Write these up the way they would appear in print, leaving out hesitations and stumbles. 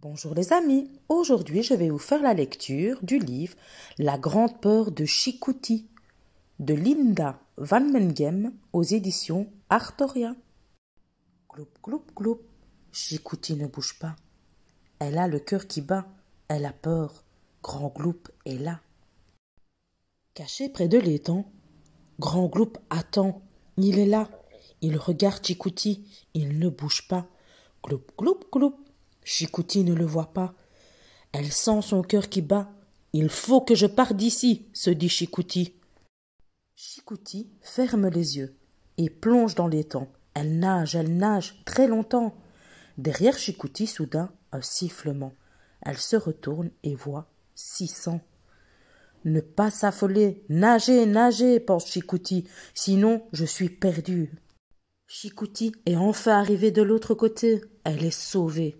Bonjour les amis, aujourd'hui je vais vous faire la lecture du livre La grande peur de Chikouti de Linda Van Mengem aux éditions Artoria. Gloup, gloup, gloup, Chikouti ne bouge pas. Elle a le cœur qui bat, elle a peur, Grand Gloup est là. Caché près de l'étang, Grand Gloup attend, il est là. Il regarde Chikouti, il ne bouge pas. Gloup, gloup, gloup. Chikouti ne le voit pas. Elle sent son cœur qui bat. Il faut que je parte d'ici, se dit Chikouti. Chikouti ferme les yeux et plonge dans l'étang. Elle nage très longtemps. Derrière Chikouti, soudain, un sifflement. Elle se retourne et voit 600. Ne pas s'affoler, nager, nager, pense Chikouti, sinon je suis perdue. Chikouti est enfin arrivée de l'autre côté. Elle est sauvée.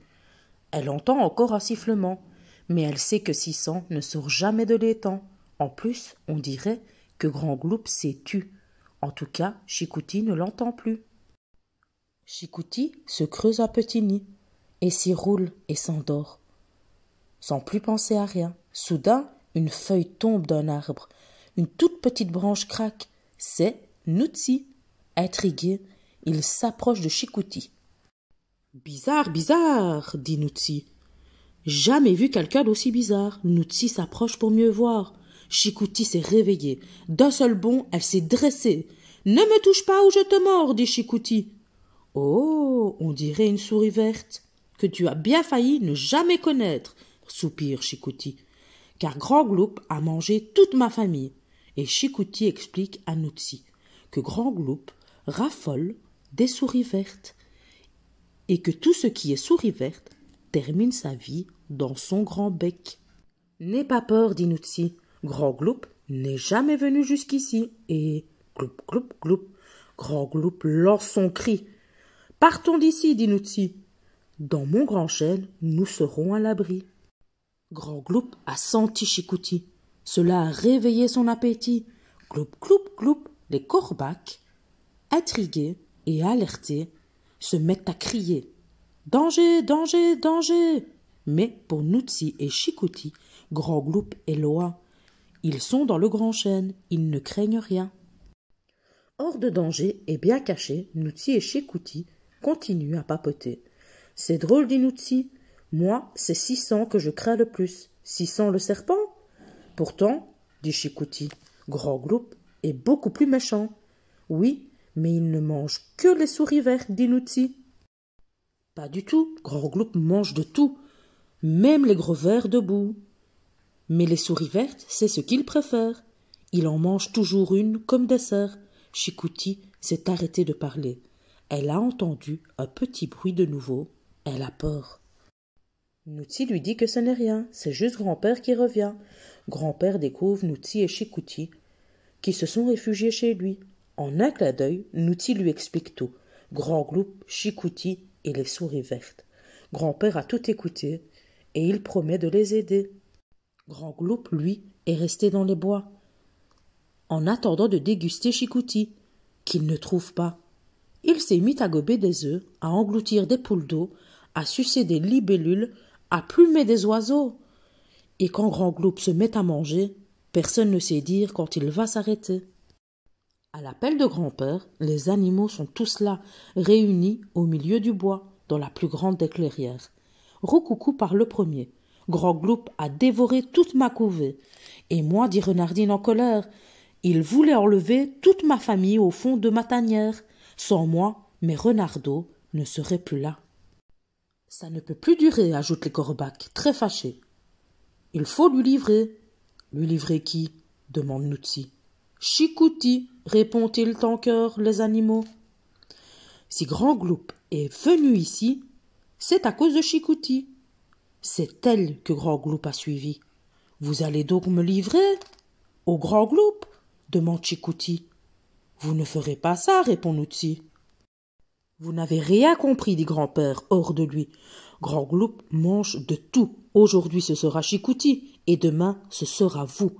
Elle entend encore un sifflement, mais elle sait que 600 ne sort jamais de l'étang. En plus, on dirait que Grand Gloup s'est tu. En tout cas, Chikouti ne l'entend plus. Chikouti se creuse un petit nid et s'y roule et s'endort. Sans plus penser à rien, soudain, une feuille tombe d'un arbre. Une toute petite branche craque. C'est Noutsi. Intrigué, il s'approche de Chikouti. « Bizarre, bizarre, dit Noutsi. Jamais vu quelqu'un d'aussi bizarre. Noutsi s'approche pour mieux voir. Chikouti s'est réveillée. D'un seul bond, elle s'est dressée. Ne me touche pas ou je te mords, dit Chikouti. Oh, on dirait une souris verte, que tu as bien failli ne jamais connaître, soupire Chikouti. Car Grand Gloup a mangé toute ma famille. Et Chikouti explique à Noutsi que Grand Gloup raffole des souris vertes et que tout ce qui est souris verte termine sa vie dans son grand bec. N'aie pas peur, dit Noutsi. Grand Gloup n'est jamais venu jusqu'ici. Et gloup, gloup, gloup, Grand Gloup lance son cri. Partons d'ici, dit Noutsi. Dans mon grand chêne, nous serons à l'abri. Grand Gloup a senti Chikouti. Cela a réveillé son appétit. Gloup, gloup, gloup, les corbacs, intrigués et alertés, se mettent à crier « Danger, danger, danger !» Mais pour Noutsi et Chikouti, Grand Gloup est loin. Ils sont dans le grand chêne, ils ne craignent rien. Hors de danger et bien cachés, Noutsi et Chikouti continuent à papoter. « C'est drôle, dit Noutsi. Moi, c'est 600 que je crains le plus. 600 le serpent ?» Pourtant, dit Chikouti, Grand Gloup est beaucoup plus méchant. Oui, mais il ne mange que les souris vertes, dit Noutsi. Pas du tout, Grand Gloup mange de tout, même les gros vers debout. Mais les souris vertes, c'est ce qu'il préfère. Il en mange toujours une comme dessert. Chikouti s'est arrêtée de parler. Elle a entendu un petit bruit de nouveau. Elle a peur. Noutsi lui dit que ce n'est rien, c'est juste grand-père qui revient. Grand-père découvre Noutsi et Chikouti, qui se sont réfugiés chez lui. En un clin d'œil, Noutsi lui explique tout. Grand Gloup, Chikouti et les souris vertes. Grand-père a tout écouté et il promet de les aider. Grand Gloup, lui, est resté dans les bois, en attendant de déguster Chikouti, qu'il ne trouve pas. Il s'est mis à gober des œufs, à engloutir des poules d'eau, à sucer des libellules, à plumer des oiseaux. Et quand Grand Gloup se met à manger, personne ne sait dire quand il va s'arrêter. À l'appel de grand-père, les animaux sont tous là, réunis au milieu du bois, dans la plus grande des clairières. Roucoucou parle le premier. Grand Gloup a dévoré toute ma couvée. Et moi, dit Renardine en colère, il voulait enlever toute ma famille au fond de ma tanière. Sans moi, mes renardeaux ne seraient plus là. Ça ne peut plus durer, ajoutent les corbacs, très fâchés. Il faut lui livrer. Lui livrer qui? Demande Noutsi. Chikouti, répond-il en chœur les animaux. Si Grand Gloup est venu ici, c'est à cause de Chikouti. C'est elle que Grand Gloup a suivi. Vous allez donc me livrer au Grand Gloup? Demande Chikouti. Vous ne ferez pas ça, répond Noutsi. Vous n'avez rien compris, dit grand-père, hors de lui. Grand Gloup mange de tout. Aujourd'hui ce sera Chikouti et demain ce sera vous.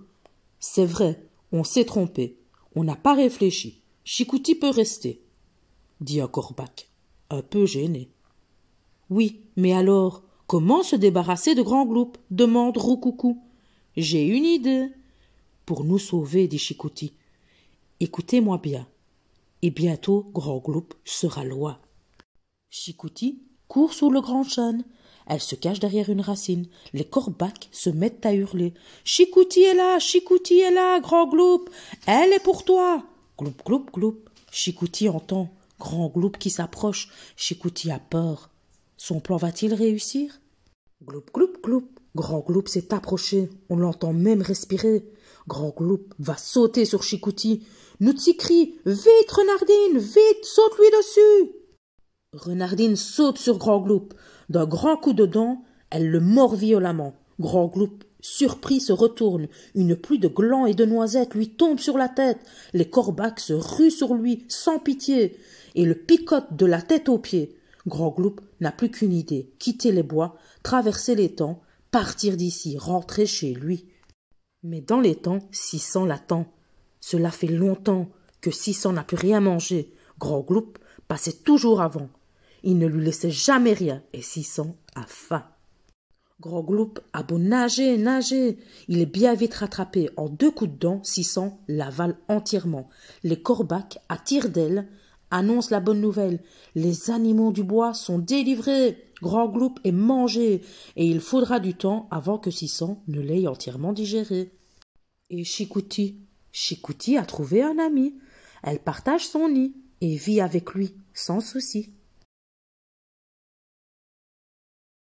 C'est vrai, on s'est trompé. On n'a pas réfléchi. Chikouti peut rester, dit un corbac, un peu gêné. Oui, mais alors, Comment se débarrasser de Grand Gloup demande Roucoucou. J'ai une idée. Pour nous sauver, dit Chiquouti. Écoutez-moi bien. Et bientôt, Grand Gloup sera loi. Chiquouti court sous le grand chêne. Elle se cache derrière une racine. Les corbacs se mettent à hurler. Chiquouti est là, Grand Gloup. Elle est pour toi. Gloup, gloup, gloup. Chiquouti entend Grand Gloup qui s'approche. Chiquouti a peur. Son plan va-t-il réussir? Gloup, gloup, gloup. Grand Gloup s'est approché. On l'entend même respirer. Grand Gloup va sauter sur Chiquouti. Noutsi crie « Vite, Renardine, vite, saute-lui dessus !» Renardine saute sur Grand Gloup. D'un grand coup de dent, elle le mord violemment. Grand Gloup, surpris, se retourne. Une pluie de glands et de noisettes lui tombe sur la tête. Les corbacs se ruent sur lui sans pitié et le picotent de la tête aux pieds. Grand Gloup n'a plus qu'une idée, quitter les bois, traverser l'étang, partir d'ici, rentrer chez lui. Mais dans l'étang, Sissan l'attend. Cela fait longtemps que Sissan n'a plus rien mangé. Grand Gloup passait toujours avant. Il ne lui laissait jamais rien et Sissan a faim. Grand Gloup a beau nager, nager, il est bien vite rattrapé. En 2 coups de dent, Sissan l'avale entièrement. Les corbacs, à tire-d'aile, annoncent la bonne nouvelle. Les animaux du bois sont délivrés. Grand Gloup est mangé et il faudra du temps avant que Sissan ne l'ait entièrement digéré. Et Chiquouti a trouvé un ami. Elle partage son nid et vit avec lui sans souci.